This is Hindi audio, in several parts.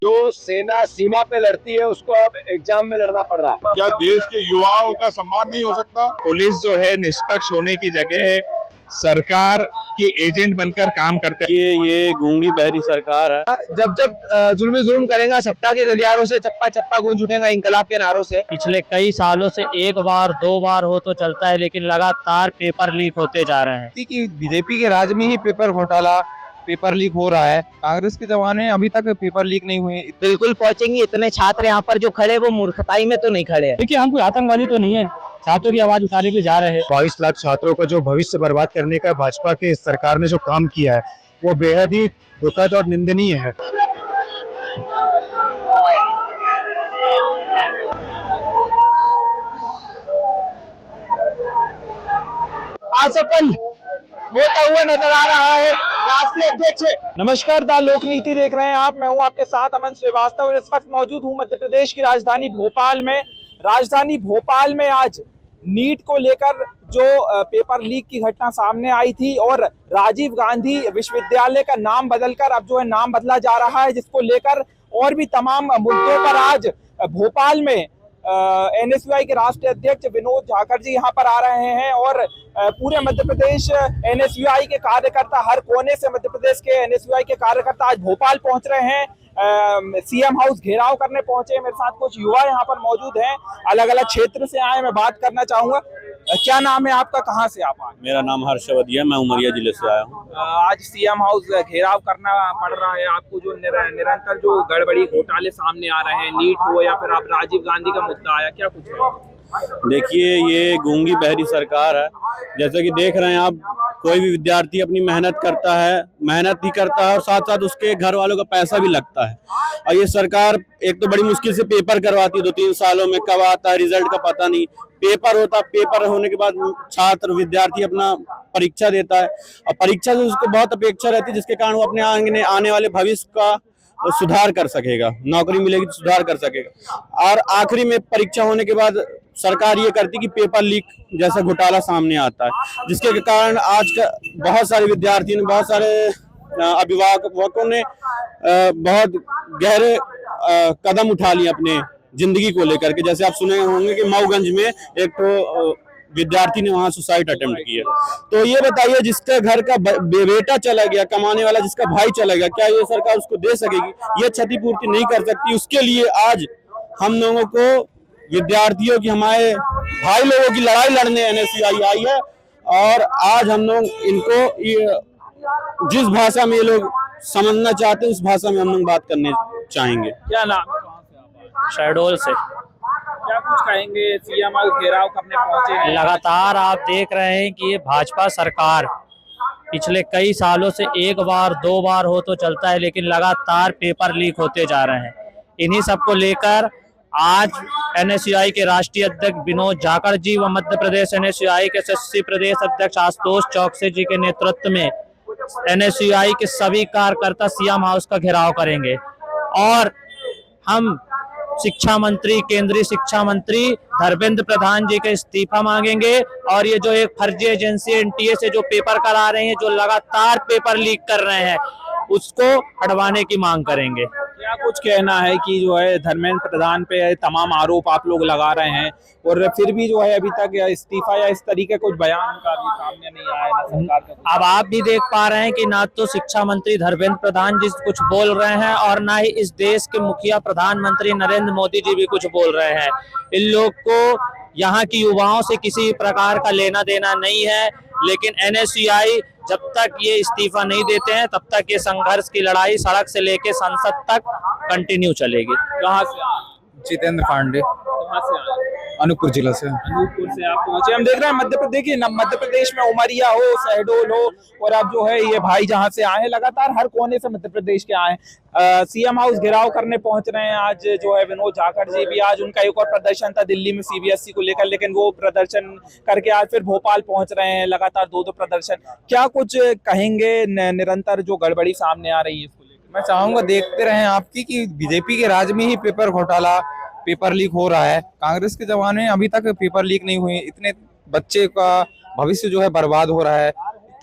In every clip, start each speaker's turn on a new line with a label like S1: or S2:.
S1: जो सेना सीमा पे लड़ती है उसको अब एग्जाम में लड़ना पड़ रहा है।
S2: क्या देश के युवाओं का सम्मान नहीं हो सकता?
S3: पुलिस जो है निष्पक्ष होने की जगह सरकार की एजेंट बनकर काम करते हैं।
S4: ये गूंगी बहरी सरकार है।
S1: जब जब जुल्म करेगा, सत्ता के गलियारों से चप्पा चप्पा गूंज उठेगा इंकलाब के नारों से।
S5: पिछले कई सालों से एक बार दो बार हो तो चलता है, लेकिन लगातार पेपर लीक होते जा रहे हैं।
S6: कि बीजेपी के राज में ही पेपर घोटाला, पेपर लीक हो रहा है। कांग्रेस के जमाने में अभी तक पेपर लीक नहीं हुए।
S7: बिल्कुल पहुंचेंगे। इतने छात्र यहाँ पर जो खड़े वो मूर्खताई में तो नहीं खड़े हैं।
S5: देखिए, हम कोई आतंकवादी तो नहीं है, छात्रों की आवाज उठाने के लिए जा रहे हैं।
S8: 22 लाख छात्रों का जो भविष्य बर्बाद करने का भाजपा की सरकार ने जो काम किया है वो बेहद ही दुखद और निंदनीय है।
S1: असफल होता हुआ नजर आ रहा है राष्ट्रीय अध्यक्ष।
S6: नमस्कार, द लोकनीति देख रहे हैं आप। मैं हूं आपके साथ अमन श्रीवास्तव। इस वक्त मौजूद हूं मध्य प्रदेश की राजधानी भोपाल में। राजधानी भोपाल में आज नीट को लेकर जो पेपर लीक की घटना सामने आई थी और राजीव गांधी विश्वविद्यालय का नाम बदलकर अब जो है नाम बदला जा रहा है, जिसको लेकर और भी तमाम मुद्दों पर आज भोपाल में एनएसयूआई के राष्ट्रीय अध्यक्ष विनोद झाकर जी यहाँ पर आ रहे हैं और पूरे मध्य प्रदेश एनएसयूआई के कार्यकर्ता, हर कोने से मध्य प्रदेश के एनएसयूआई के कार्यकर्ता आज भोपाल पहुंच रहे हैं। सीएम हाउस घेराव करने पहुंचे। मेरे साथ कुछ युवा यहाँ पर मौजूद हैं, अलग अलग क्षेत्र से आए। मैं बात करना चाहूंगा, क्या नाम है आपका, कहाँ से आप आए?
S4: मेरा नाम हर्षवधिया, मैं उमरिया जिले से आया हूँ।
S6: आज सीएम हाउस घेराव करना पड़ रहा है आपको, जो निरंतर जो गड़बड़ी घोटाले सामने आ रहे हैं, नीट हो या फिर आप राजीव गांधी का मुद्दा आया, क्या कुछ है?
S4: देखिए, ये गूंगी बहरी सरकार है। जैसे कि देख रहे हैं आप, कोई भी विद्यार्थी अपनी मेहनत करता है, मेहनत ही करता है और साथ साथ उसके घर वालों का पैसा भी लगता है। और ये सरकार एक तो बड़ी मुश्किल से पेपर करवाती है, 2-3 सालों में कब आता है रिजल्ट का पता नहीं। पेपर होता, पेपर होने के बाद छात्र विद्यार्थी अपना परीक्षा देता है और परीक्षा से उसको बहुत अपेक्षा रहती है, जिसके कारण वो अपने आने वाले भविष्य का सुधार कर सकेगा, नौकरी मिलेगी तो सुधार कर सकेगा। और आखिरी में परीक्षा होने के बाद सरकार ये करती कि पेपर लीक जैसा घोटाला सामने आता है, जिसके कारण आज का बहुत सारे विद्यार्थियों ने, बहुत सारे अभिभावकों ने बहुत गहरे कदम उठा लिए अपने जिंदगी को लेकर के। जैसे आप सुने होंगे कि मऊगंज में एक तो विद्यार्थी ने वहां सुसाइड अटेम्प्ट किया। तो ये बताइए, जिसका घर का बेटा चला गया, कमाने वाला जिसका भाई चला गया, क्या ये सरकार उसको दे सकेगी? ये क्षतिपूर्ति नहीं कर सकती। उसके लिए आज हम लोगों को, विद्यार्थियों की, हमारे भाई लोगों की लड़ाई लड़ने एनएसयूआई आई है। और आज हम लोग इनको जिस भाषा में ये लोग समझना चाहते हैं उस भाषा में हम लोग बात करने चाहेंगे।
S6: क्या नाम है?
S5: शहडोल से।
S6: क्या कुछ कहेंगे? सीएम हाउस घेराव करने पहुंचे हैं।
S5: लगातार आप देख रहे हैं कि ये भाजपा सरकार पिछले कई सालों से एक बार दो बार हो तो चलता है, लेकिन लगातार पेपर लीक होते जा रहे हैं। इन्हीं सबको लेकर आज एनएसयूआई के राष्ट्रीय अध्यक्ष विनोद झाकर जी व मध्य प्रदेश एनएसयूआई के यशस्वी प्रदेश अध्यक्ष आशुतोष चौकसे जी के नेतृत्व में एनएसयूआई के सभी कार्यकर्ता सीएम हाउस का घेराव करेंगे और हम शिक्षा मंत्री, केंद्रीय शिक्षा मंत्री धर्मेंद्र प्रधान जी के इस्तीफा मांगेंगे और ये जो एक फर्जी एजेंसी एनटीए से जो पेपर करा रहे हैं, जो लगातार पेपर लीक कर रहे हैं, उसको हटवाने की मांग करेंगे।
S6: क्या कुछ कहना है कि जो है धर्मेंद्र प्रधान पे तमाम आरोप आप लोग लगा रहे हैं और फिर भी जो है अभी तक इस्तीफा या इस तरीके कुछ बयान उनका भी सामने नहीं आया ना सरकार का?
S5: अब आप भी देख पा रहे हैं कि ना तो शिक्षा मंत्री धर्मेंद्र प्रधान जी कुछ बोल रहे हैं और ना ही इस देश के मुखिया प्रधानमंत्री नरेंद्र मोदी जी भी कुछ बोल रहे हैं। इन लोग को यहाँ की युवाओं से किसी प्रकार का लेना देना नहीं है, लेकिन एनएसयूआई जब तक ये इस्तीफा नहीं देते हैं तब तक ये संघर्ष की लड़ाई सड़क से लेके संसद तक कंटिन्यू चलेगी।
S6: कहाँ से?
S8: जितेंद्र पांडे,
S6: कहाँ से आए?
S8: अनूपपुर जिला से।
S6: अनूपपुर से आप पहुंचे। हम देख रहे हैं मध्य प्रदेश में उमरिया हो, शहडोल हो और अब जो है ये भाई जहां से आए हैं, लगातार हर कोने से मध्य प्रदेश के आए हैं। सीएम हाउस घेराव करने पहुंच रहे हैं। आज जो है विनोद झाकर जी भी, आज उनका एक और प्रदर्शन था दिल्ली में सीबीएसई को लेकर, लेकिन वो प्रदर्शन करके आज फिर भोपाल पहुंच रहे हैं। लगातार 2 प्रदर्शन। क्या कुछ कहेंगे निरंतर जो गड़बड़ी सामने आ रही है इसको लेकर? मैं चाहूंगा देखते रहे आपकी कि बीजेपी के राज में ही पेपर घोटाला, पेपर लीक हो रहा है। कांग्रेस के जमाने में अभी तक पेपर लीक नहीं हुए। इतने बच्चे का भविष्य जो है बर्बाद हो रहा है।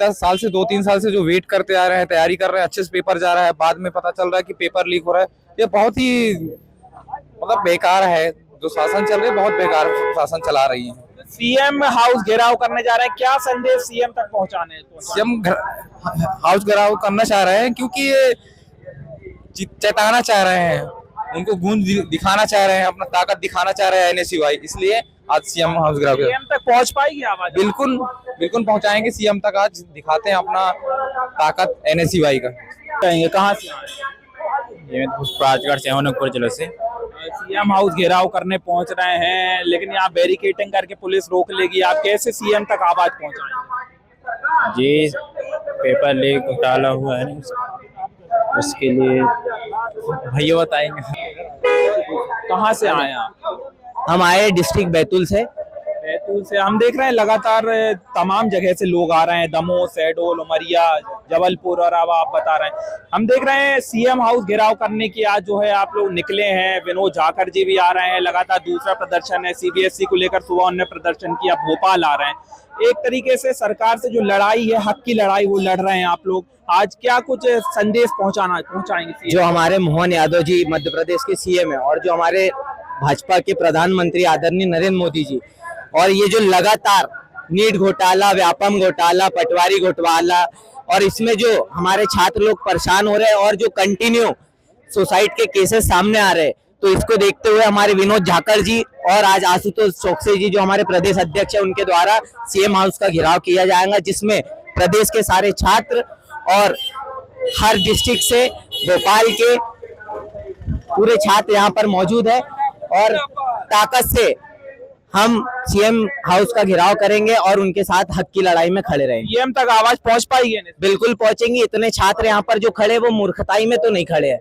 S9: इतना साल से 2-3 साल से जो वेट करते आ रहे हैं, तैयारी कर रहे हैं, अच्छे से पेपर जा रहा है, बाद में पता चल रहा है कि पेपर लीक हो रहा है। ये बहुत ही मतलब बेकार है, जो शासन चल रही है बहुत बेकार शासन चला रही है।
S6: सीएम हाउस घेराव करने जा रहे हैं, क्या संदेश सीएम तक पहुंचाने हैं?
S9: सीएम हाउस घेराव करना चाह रहे हैं क्योंकि ये चेताना चाह रहे हैं, उनको गूंज दिखाना चाह रहे हैं, अपना ताकत दिखाना चाह रहे हैं एनएसयूआई, इसलिए आज सीएम हाउस घेराव।
S6: सीएम तक पहुंच पाएगी आवाज?
S9: बिल्कुल बिल्कुल पहुंचाएंगे सीएम तक, आज दिखाते हैं अपना ताकत एनएसयूआई का।
S6: कहाँ से?
S4: ये राजगढ़ से होनकपुर जिले से।
S6: सीएम हाउस घेराव करने पहुंच रहे हैं, लेकिन यहाँ बैरिकेडिंग करके पुलिस रोक लेगी, आप कैसे सीएम तक आवाज पहुंचाएंगे?
S4: जी पेपर लीक घोटाला हुआ है, उसके लिए भैया बताएंगे।
S6: कहाँ से आए आप?
S7: हम आए डिस्ट्रिक्ट बैतूल से।
S6: बैतूल से। हम देख रहे हैं लगातार तमाम जगह से लोग आ रहे हैं, दमोह, शहडोल, उमरिया, जबलपुर, और अब आप बता रहे हैं। हम देख रहे हैं सीएम हाउस घेराव करने की आज जो है आप लोग निकले हैं। विनोद झाकर जी भी आ रहे हैं, लगातार दूसरा प्रदर्शन है। सीबीएसई को लेकर सुबह उन्होंने प्रदर्शन किया, भोपाल आ रहे हैं। एक तरीके से सरकार से जो लड़ाई है, हक की लड़ाई, वो लड़ रहे हैं आप लोग। आज क्या कुछ संदेश पहुंचाएंगे?
S7: जो हमारे मोहन यादव जी मध्य प्रदेश के सीएम है, और जो हमारे भाजपा के प्रधानमंत्री आदरणीय नरेंद्र मोदी जी, और ये जो लगातार नीट घोटाला, व्यापम घोटाला, पटवारी घोटाला, और इसमें जो हमारे छात्र लोग परेशान हो रहे हैं, और जो कंटिन्यू सुसाइड के केसेस सामने आ रहे हैं, तो इसको देखते हुए हमारे विनोद झाकर जी और आज आशुतोष चौकसी जी जो हमारे प्रदेश अध्यक्ष है, उनके द्वारा सीएम हाउस का घेराव किया जाएगा, जिसमें प्रदेश के सारे छात्र और हर डिस्ट्रिक्ट से भोपाल के पूरे छात्र यहाँ पर मौजूद है, और ताकत से हम सीएम हाउस का घेराव करेंगे और उनके साथ हक की लड़ाई में खड़े रहेंगे।
S6: सीएम तक आवाज पहुंच पाएगी?
S7: बिल्कुल पहुंचेंगी। इतने छात्र यहाँ पर जो खड़े, वो मूर्खताई में तो नहीं खड़े हैं।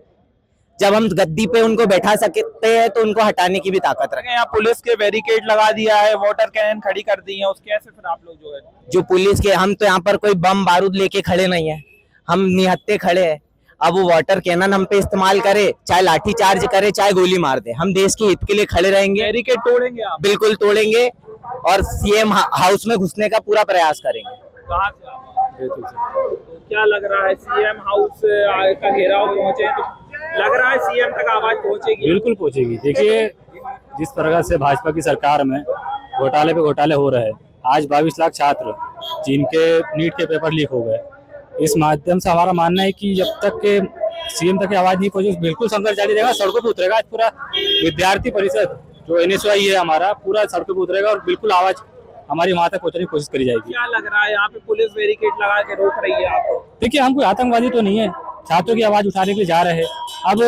S7: जब हम गद्दी पे उनको बैठा सकते हैं तो उनको हटाने की भी ताकत रखें।
S6: यहाँ पुलिस के बैरिकेड लगा दिया है, वाटर कैनन खड़ी कर दी है, उसके कैसे फिर आप लोग जो है?
S7: जो पुलिस के, हम तो यहाँ पर कोई बम बारूद लेके खड़े नहीं है, हम निहत्थे खड़े हैं। अब वो वाटर कैनन हम पे इस्तेमाल करे, चाहे लाठी चार्ज करे, चाहे गोली मार दे, हम देश के हित के लिए खड़े रहेंगे।
S6: बैरिकेड तोड़ेंगे आप?
S7: बिल्कुल तोड़ेंगे, और सीएम हाउस में घुसने का पूरा प्रयास करेंगे।
S6: कहाँ से आप? तो क्या लग रहा है, सीएम हाउस का घेराव पहुंचे तो लग रहा है सीएम तक आवाज पहुंचेगी?
S5: बिल्कुल पहुंचेगी। देखिए, जिस प्रकार से भाजपा की सरकार में घोटाले पे घोटाले हो रहे हैं, आज 22 लाख छात्र जिनके नीट के पेपर लीक हो गए, इस माध्यम से हमारा मानना है कि जब तक के सीएम तक की आवाज नहीं पहुंची, बिल्कुल संघर्ष जारी रहेगा, सड़कों पे उतरेगा। आज पूरा विद्यार्थी परिषद जो एनएसयूआई है हमारा, पूरा सड़कों पे उतरेगा, और बिल्कुल आवाज हमारी वहां तक पहुंचने की कोशिश करी जाएगी।
S6: क्या लग रहा है, यहाँ पे पुलिस बैरिकेड लगा के रोक रही है आपको?
S5: देखिए, हम कोई आतंकवादी तो नहीं है, छात्रों की आवाज उठाने के लिए जा रहे हैं। अब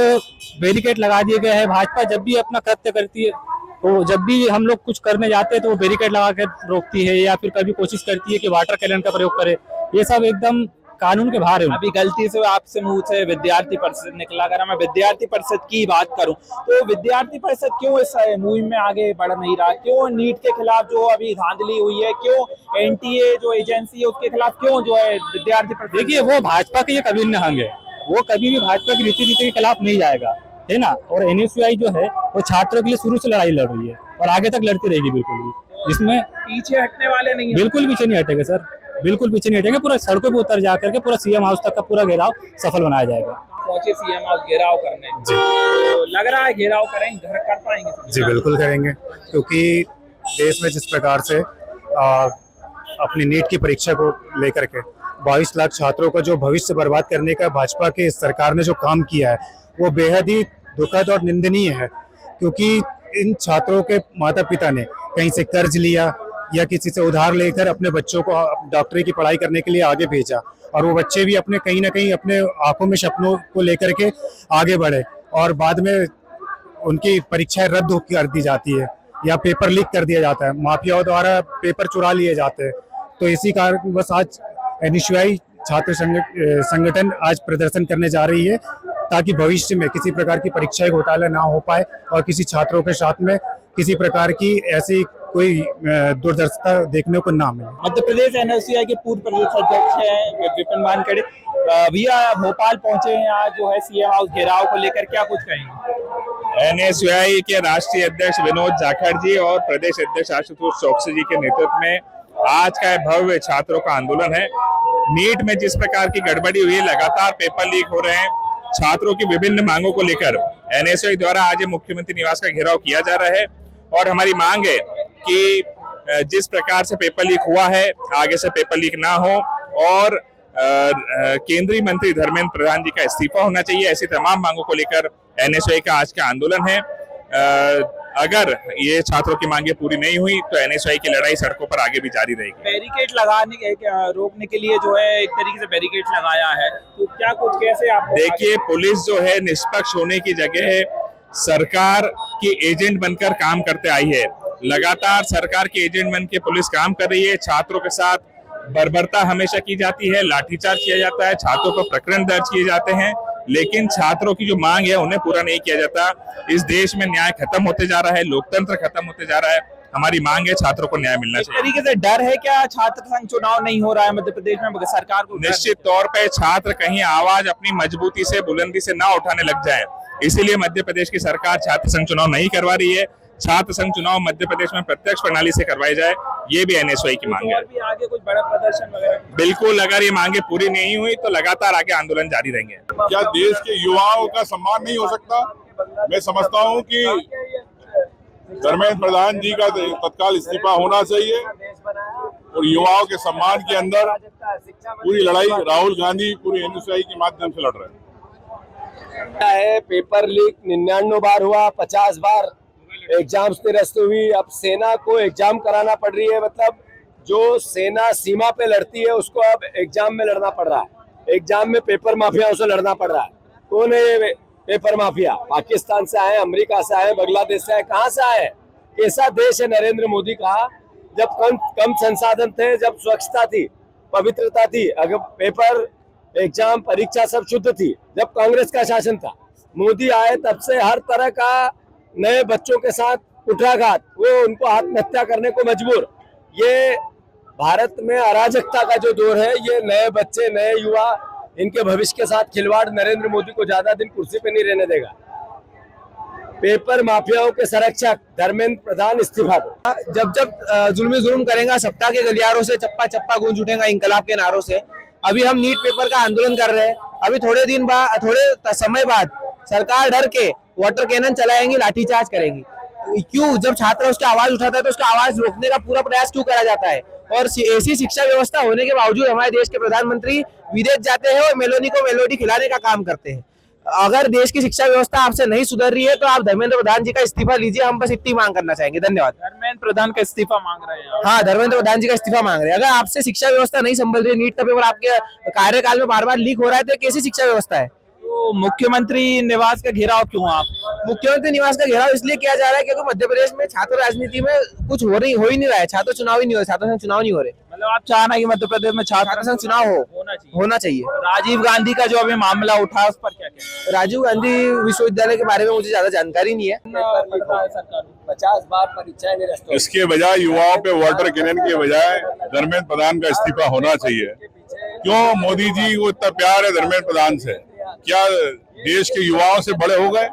S5: बैरिकेड लगा दिए गए हैं। भाजपा जब भी अपना कृत्य करती है, तो जब भी हम लोग कुछ करने जाते हैं तो वो बैरिकेड लगा के रोकती है, या फिर कभी कोशिश करती है कि वाटर कैनन का प्रयोग करे। ये सब एकदम कानून के बाहर है।
S6: अभी गलती से आपसे मुंह से विद्यार्थी परिषद निकला। अगर मैं विद्यार्थी परिषद की बात करूं, तो विद्यार्थी परिषद क्यों इस मुहिम में आगे बढ़ नहीं रहा? क्यों नीट के खिलाफ जो अभी धांधली हुई है, क्यों एनटीए जो एजेंसी है उसके खिलाफ क्यों जो है विद्यार्थी परिषद?
S5: देखिए, वो भाजपा के एक अभिन्न अंग है, वो कभी भी भाजपा की रीति नीति के खिलाफ नहीं जाएगा, है ना। और एनएसयूआई जो है वो छात्रों के लिए शुरू से लड़ाई लड़ रही है, और आगे तक लड़ती रहेगी बिल्कुल भी, जिसमें
S6: पीछे हटने वाले नहीं है।
S5: बिल्कुल पीछे नहीं हटेंगे सर, बिल्कुल पीछे नहीं हटेंगे। पूरा सड़कों पे उतर जा करके पूरा सीएम हाउस तक का पूरा घेराव सफल बनाया जाएगा।
S6: पहुंचे सीएम हाउस घेराव करने, तो लग रहा है घेराव करेंगे, घर कर पाएंगे?
S8: जी बिल्कुल करेंगे, क्योंकि देश में जिस प्रकार से अपनी नीट की परीक्षा को लेकर के 22 लाख छात्रों का जो भविष्य बर्बाद करने का भाजपा की सरकार ने जो काम किया है, वो बेहद ही दुखद और निंदनीय है। क्योंकि इन छात्रों के माता पिता ने कहीं से कर्ज लिया या किसी से उधार लेकर अपने बच्चों को डॉक्टरी की पढ़ाई करने के लिए आगे भेजा, और वो बच्चे भी अपने कहीं ना कहीं अपने आंखों में सपनों को लेकर के आगे बढ़े, और बाद में उनकी परीक्षाएं रद्द कर दी जाती है या पेपर लीक कर दिया जाता है, माफियाओं द्वारा पेपर चुरा लिए जाते हैं। तो इसी कारण बस आज एनएसयूआई छात्र संगठन आज प्रदर्शन करने जा रही है, ताकि भविष्य में किसी प्रकार की परीक्षाएं घोटाला ना हो पाए, और किसी छात्रों के साथ में किसी प्रकार की ऐसी कोई दुर्दशा देखने को ना मिले।
S6: मध्य प्रदेश एनएसयूआई के पूर्व प्रदेश अध्यक्ष हैं विपिन वानखेड़े भैया भोपाल पहुंचे हैं, आज जो है सीएम हाउस घेराव को लेकर क्या कुछ कहेंगे?
S3: एनएसयूआई के राष्ट्रीय अध्यक्ष विनोद झाखड़ जी और प्रदेश अध्यक्ष आशुतोष चौकसी जी के नेतृत्व में आज का भव्य छात्रों का आंदोलन है, नीट में जिस प्रकार की गड़बड़ी हुई है, लगातार पेपर लीक हो रहे हैं, छात्रों की विभिन्न मांगों को लेकर एनएसयूआई द्वारा आज मुख्यमंत्री निवास का घेराव किया जा रहा है और हमारी मांग है कि जिस प्रकार से पेपर लीक हुआ है आगे से पेपर लीक ना हो और केंद्रीय मंत्री धर्मेंद्र प्रधान जी का इस्तीफा होना चाहिए। ऐसी तमाम मांगों को लेकर एनएसयूआई का आज का आंदोलन है। अगर ये छात्रों की मांगे पूरी नहीं हुई तो एनएसयूआई की लड़ाई सड़कों पर आगे भी जारी रहेगी।
S6: बैरिकेड लगाने रोकने के लिए जो है एक तरीके से बैरिकेड लगाया है, तो क्या कुछ कैसे आप
S3: देखिए, पुलिस जो है निष्पक्ष होने की जगह सरकार की एजेंट बनकर काम करते आई है। लगातार सरकार के एजेंट बन के पुलिस काम कर रही है। छात्रों के साथ बर्बरता हमेशा की जाती है, लाठीचार्ज किया जाता है, छात्रों पर प्रकरण दर्ज किए जाते हैं, लेकिन छात्रों की जो मांग है उन्हें पूरा नहीं किया जाता। इस देश में न्याय खत्म होते जा रहा है, लोकतंत्र खत्म होते जा रहा है। हमारी मांग है छात्रों को न्याय मिलना चाहिए।
S6: तरीके से डर है क्या छात्र संघ चुनाव नहीं हो रहा है मध्य प्रदेश में, सरकार को?
S3: निश्चित तौर पे छात्र कहीं आवाज अपनी मजबूती से बुलंदी से ना उठाने लग जाए, इसीलिए मध्य प्रदेश की सरकार छात्र संघ चुनाव नहीं करवा रही है। छात्र संघ चुनाव मध्य प्रदेश में प्रत्यक्ष प्रणाली से करवाए जाए, ये भी एनएसयूआई की मांग है।
S6: भी आगे कुछ बड़ा प्रदर्शन वगैरह?
S3: बिल्कुल, अगर ये मांगे पूरी नहीं हुई तो लगातार आगे आंदोलन जारी रहेंगे।
S2: क्या देश के युवाओं का सम्मान नहीं हो सकता? मैं समझता हूं कि धर्मेंद्र प्रधान जी का तत्काल इस्तीफा होना चाहिए और युवाओं के सम्मान के अंदर पूरी लड़ाई राहुल गांधी पूरी एनएसयूआई के माध्यम से लड़ रहे हैं।
S10: पेपर लीक 99 बार हुआ, 50 बार एग्जाम्स निरस्त हुई। अब सेना को एग्जाम कराना पड़ रही है, मतलब जो सेना सीमा पे लड़ती है उसको अब एग्जाम में लड़ना पड़ रहा है। एग्जाम में पेपर माफियाओं से लड़ना पड़ रहा है। कौन है ये पेपर माफिया? पाकिस्तान से आए, अमेरिका से आए, बांग्लादेश से आए, कहाँ से आए? कैसा देश है नरेंद्र मोदी का? जब कम संसाधन थे, जब स्वच्छता थी, पवित्रता थी, अगर पेपर एग्जाम परीक्षा सब शुद्ध थी, जब कांग्रेस का शासन था। मोदी आए तब से हर तरह का नए बच्चों के साथ कुठाघात, वो उनको आत्महत्या करने को मजबूर। ये भारत में अराजकता का जो दौर है, ये नए बच्चे, नए युवा, इनके भविष्य के साथ खिलवाड़ नरेंद्र मोदी को ज्यादा दिन कुर्सी पे नहीं रहने देगा। पेपर माफियाओं के संरक्षक धर्मेंद्र प्रधान इस्तीफा दो।
S7: जब जुल्म करेगा, सप्ताह के गलियारों से चप्पा चप्पा गूंज उठेगा इंकलाब के नारों से। अभी हम नीट पेपर का आंदोलन कर रहे हैं, अभी थोड़े समय बाद सरकार डर के वाटर कैनन चलाएंगी, लाठीचार्ज करेंगी। क्यों? जब छात्र उसकी आवाज उठाता है तो उसका आवाज रोकने का पूरा प्रयास क्यों करा जाता है? और ऐसी शिक्षा व्यवस्था होने के बावजूद हमारे देश के प्रधानमंत्री विदेश जाते हैं और मेलोडी को मेलोडी खिलाने का काम करते हैं। अगर देश की शिक्षा व्यवस्था आपसे नहीं सुधर रही है तो आप धर्मेंद्र प्रधान जी का इस्तीफा लीजिए। हम बस इतनी मांग करना चाहेंगे। धन्यवाद।
S6: धर्मेंद्र प्रधान का इस्तीफा मांग रहे हैं?
S7: हाँ, धर्मेंद्र प्रधान जी का इस्तीफा मांग रहे हैं। अगर आपसे शिक्षा व्यवस्था नहीं संभल रही है, नीट का पेपर आपके कार्यकाल में बार बार लीक हो रहा है, तो कैसी शिक्षा व्यवस्था है?
S6: तो मुख्यमंत्री निवास का घेराव क्यों? आप
S7: मुख्यमंत्री निवास का घेराव इसलिए किया जा रहा है क्योंकि मध्य प्रदेश में छात्र राजनीति में कुछ हो ही नहीं रहा है। छात्र चुनाव ही नहीं हो रहे, छात्र संघ चुनाव नहीं हो रहे।
S6: मतलब आप चाहना कि मध्य प्रदेश में छात्र संघ चुनाव
S7: होना चाहिए।
S6: राजीव गांधी का जो अभी मामला उठा उस पर क्या कहते?
S7: राजीव गांधी विश्वविद्यालय के बारे में मुझे ज्यादा जानकारी नहीं है।
S10: 50 बार परीक्षाएं निरस्त हुई।
S2: इसके बजाय युवाओं पे वाटर कैनन के बजाय धर्मेंद्र प्रधान का इस्तीफा होना चाहिए। क्यों मोदी जी को इतना प्यार है धर्मेंद्र प्रधान से? क्या देश के युवाओं से बड़े हो गए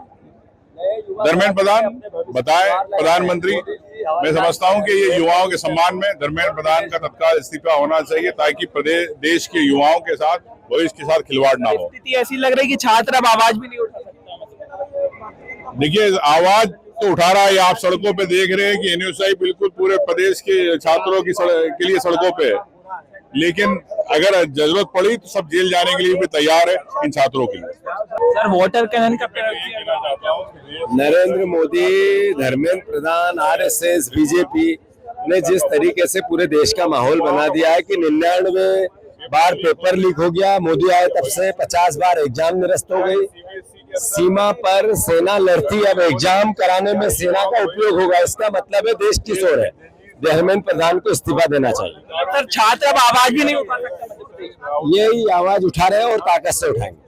S2: धर्मेंद्र प्रधान? बताएं प्रधानमंत्री। मैं समझता हूं कि ये युवाओं के सम्मान में धर्मेंद्र प्रधान का तत्काल इस्तीफा होना चाहिए ताकि प्रदेश देश के युवाओं के साथ भविष्य के साथ खिलवाड़ ना हो।
S6: स्थिति ऐसी लग रही है कि छात्र अब आवाज भी नहीं उठा सकता।
S2: देखिए, आवाज तो उठा रहा है। आप सड़कों पे देख रहे हैं कि एनएसयूआई बिल्कुल पूरे प्रदेश के छात्रों के लिए सड़कों पे है, लेकिन अगर जरूरत पड़ी तो सब जेल जाने के लिए भी तैयार है इन छात्रों के लिए।
S6: सर, वाटर कैनन का प्रयोग किया जाता है।
S10: नरेंद्र मोदी, धर्मेंद्र प्रधान, आरएसएस, बीजेपी ने जिस तरीके से पूरे देश का माहौल बना दिया है कि 99 बार पेपर लीक हो गया। मोदी आए तब से 50 बार एग्जाम निरस्त हो गई। सीमा पर सेना लड़ती, अब एग्जाम कराने में सेना का उपयोग होगा। इसका मतलब है देश की सोर है। धर्मेंद्र प्रधान को इस्तीफा देना चाहिए।
S6: सर, छात्र अब आवाज भी नहीं उठा सकता।
S10: यही आवाज उठा रहे हैं और ताकत से उठाएंगे।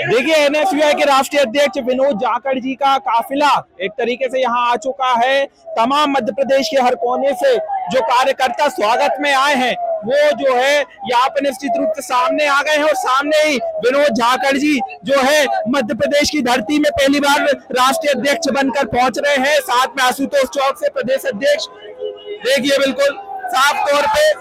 S6: देखिए, एनएसयूआई के राष्ट्रीय अध्यक्ष विनोद जाखड़ जी का काफिला एक तरीके से यहाँ आ चुका है। तमाम मध्य प्रदेश के हर कोने से जो कार्यकर्ता स्वागत में आए हैं वो जो है यहाँ पे निश्चित रूप से सामने आ गए हैं और सामने ही विनोद जाखड़ जी जो है मध्य प्रदेश की धरती में पहली बार राष्ट्रीय अध्यक्ष बनकर पहुंच रहे हैं। साथ में आशुतोष चौक से प्रदेश अध्यक्ष, देखिए बिल्कुल साफ तौर पे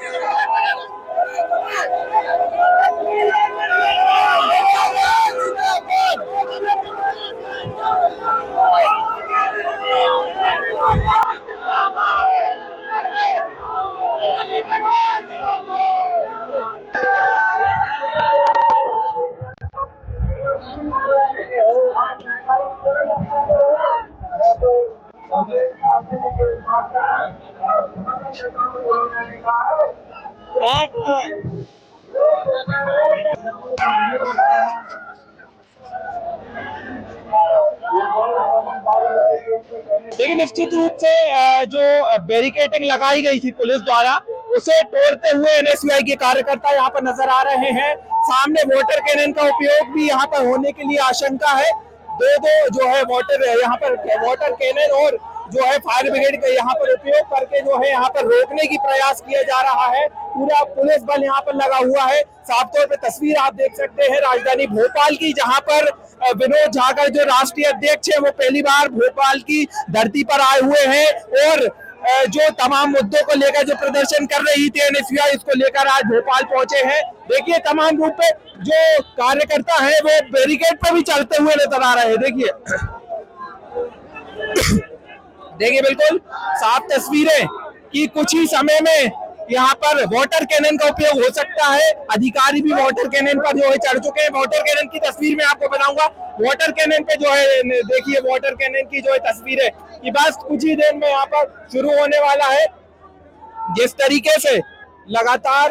S6: देखिए निश्चित रूप से जो बैरिकेडिंग लगाई गई थी पुलिस द्वारा उसे तोड़ते हुए एनएसयूआई के कार्यकर्ता यहाँ पर नजर आ रहे हैं। सामने वाटर कैनन का उपयोग भी यहाँ पर होने के लिए आशंका है। दो जो है यहाँ पर वाटर कैनन और जो है फायर ब्रिगेड का यहाँ पर उपयोग करके जो है यहाँ पर रोकने की प्रयास किया जा रहा है। पूरा पुलिस बल यहाँ पर लगा हुआ है। साफ तौर पे तस्वीर आप देख सकते हैं राजधानी भोपाल की, जहाँ पर विनोद झाकर जो राष्ट्रीय अध्यक्ष है वो पहली बार भोपाल की धरती पर आए हुए हैं और जो तमाम मुद्दों को लेकर जो प्रदर्शन कर रही थी एनएसयूआई, इसको लेकर आज भोपाल पहुंचे हैं। देखिए तमाम रूप पे जो कार्यकर्ता है वो बैरिकेड पे भी चलते हुए नजर आ रहे हैं। देखिए बिल्कुल साफ तस्वीरें कि कुछ ही समय में यहाँ पर वाटर कैनन का उपयोग हो सकता है। अधिकारी भी वाटर कैनन पर जो है चढ़ चुके हैं। वाटर कैनन की तस्वीर मैं आपको बताऊंगा। वाटर कैनन पे जो है देखिए वाटर कैनन की जो है तस्वीर है कि बस कुछ ही देर में यहाँ पर शुरू होने वाला है। जिस तरीके से लगातार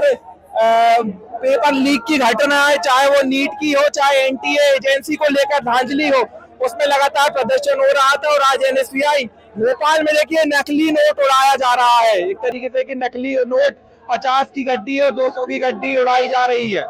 S6: पेपर लीक की घटना है, चाहे वो नीट की हो, चाहे एनटीए एजेंसी को लेकर धांधली हो, उसमें लगातार प्रदर्शन हो रहा था। और आज एनएसयूआई भोपाल में देखिए नकली नोट उड़ाया जा रहा है। एक तरीके से कि नकली नोट 50 की गड्डी और 200 की गड्डी उड़ाई जा रही है।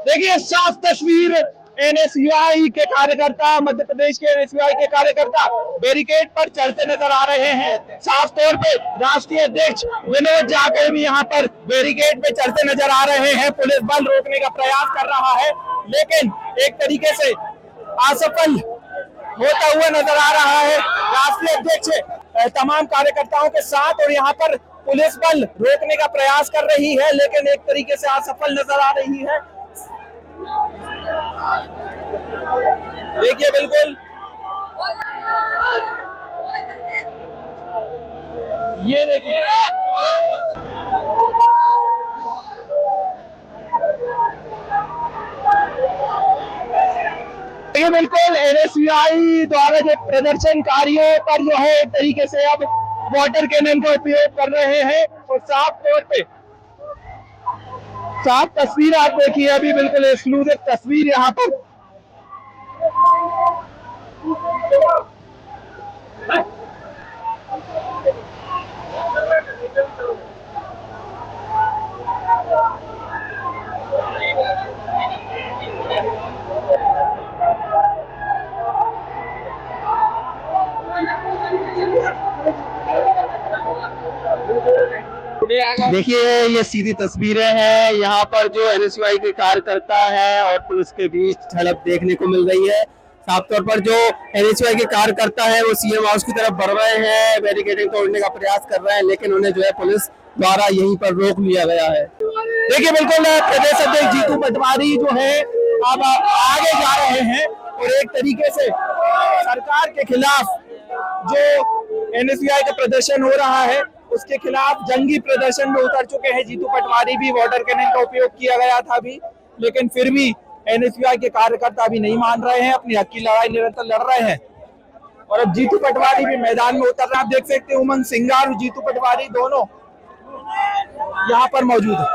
S6: देखिए साफ तस्वीर एनएसयूआई के कार्यकर्ता, मध्य प्रदेश के एनएसयूआई के कार्यकर्ता बैरिकेड पर चढ़ते नजर आ रहे हैं। साफ तौर पे राष्ट्रीय अध्यक्ष विनोद झाकर भी यहाँ पर बैरिकेड पे चढ़ते नजर आ रहे हैं। पुलिस बल रोकने का प्रयास कर रहा है लेकिन एक तरीके से असफल होता हुआ नजर आ रहा है। राष्ट्रीय अध्यक्ष तमाम कार्यकर्ताओं के साथ और यहाँ पर पुलिस बल रोकने का प्रयास कर रही है लेकिन एक तरीके से असफल नजर आ रही है। देखिए बिल्कुल ये देखिए बिल्कुल एनएसयूआई द्वारा जो प्रदर्शनकारियों पर जो है एक तरीके से अब वाटर कैनन का उपयोग कर रहे हैं। और साफ तौर पे साफ तस्वीर आप देखिए, अभी बिल्कुल एक्सक्लूसिव तस्वीर यहाँ पर। देखिए ये सीधी तस्वीरें हैं, यहाँ पर जो एनएसयूआई के कार्यकर्ता है और पुलिस के बीच झड़प देखने को मिल रही है। साफ तौर पर जो एनएसयूआई के कार्यकर्ता है वो सीएम हाउस की तरफ बढ़ रहे हैं, बैरिकेडिंग तोड़ने का प्रयास कर रहे हैं लेकिन उन्हें जो है पुलिस द्वारा यहीं पर रोक लिया गया है। देखिए बिल्कुल प्रदेश अध्यक्ष जीतू पटवारी जो है अब आगे जा रहे हैं और एक तरीके से सरकार के खिलाफ जो एनएसयूआई का प्रदर्शन हो रहा है उसके खिलाफ जंगी प्रदर्शन में उतर चुके हैं जीतू पटवारी भी। वाटर कैनन का उपयोग किया गया था अभी लेकिन फिर भी एनएसयूआई के कार्यकर्ता भी नहीं मान रहे हैं, अपनी हक की लड़ाई निरंतर लड़ रहे हैं। और अब जीतू पटवारी भी मैदान में उतर रहे हैं। आप देख सकते हैं उमंग सिंगार और जीतू पटवारी दोनों यहाँ पर मौजूद है।